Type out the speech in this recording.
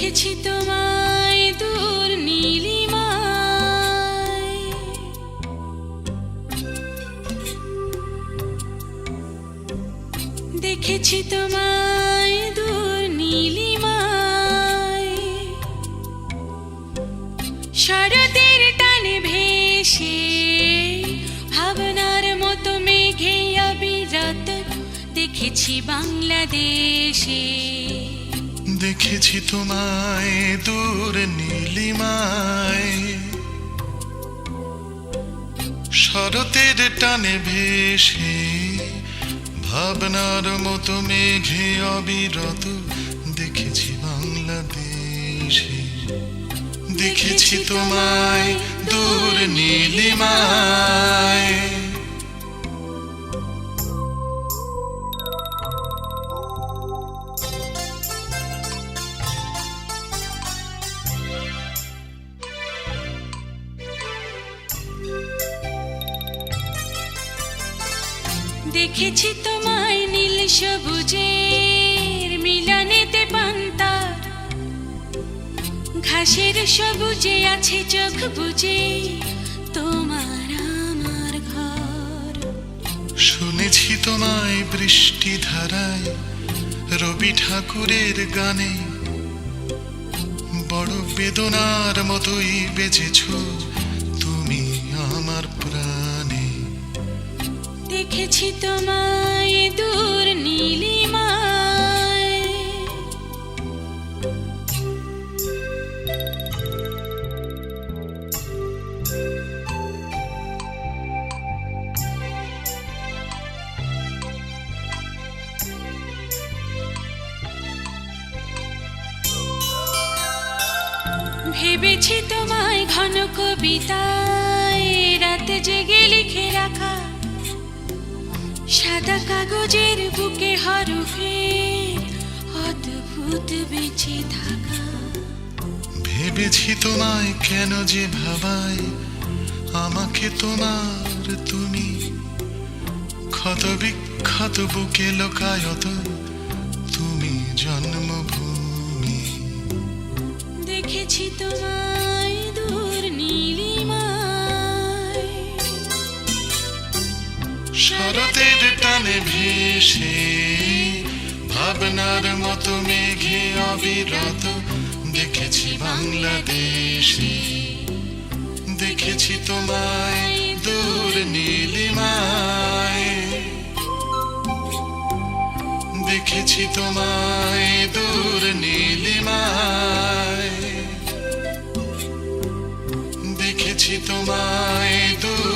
দেখেছি তোমায় দূর নীলিমায়, দেখেছি তোমায় দূর নীলিমায়, শরতের টানে ভেসে ভাবনার মতো মেঘে অবিরত দেখেছি বাংলাদেশে। দেখেছি তোমায় দূর নীলিমায়, শরতের টানে ভেসে ভাবনার মতো মেঘে অবিরত দেখেছি বাংলাদেশে। দেখেছি তোমায় দূর নীলিমায়। দেখেছি তোমায় নীল সবুজের মিলনেতে পান্তা, ঘাসের সবুজে আছে চোখ বুঝে তোমার আমার ঘর। শুনেছি তোমায় বৃষ্টি ধারায় রবি ঠাকুরের গানে, বড় বেদনার মতোই বেঁচেছ তুমি আমার প্রাণে। দেখেছি তোমায় দূর নীলিমায়, ভেবেছি তোমায় ঘন কবিতায় রাতে জেগে লিখে রাখা, সাদা কাগজের বুকে হরফে অদ্ভুত বেঁচে থাকা। ভেবেছি তোমায় কেন যে ভাবায় আমাকে তোমার তুমি, ক্ষত বিক্ষত বুকে লোকায়ত তুমি জন্মভূমি। দেখেছি তোমায় দূর নীলিমায়, শরতের টানে ভেসে ভাবনার মতো মেঘে অবিরত দেখেছি বাংলাদেশে। দেখেছি তোমায় দূর নীলিমায়, দেখেছি তোমায় দূর নীলিমায়, দেখেছি তোমায় দূর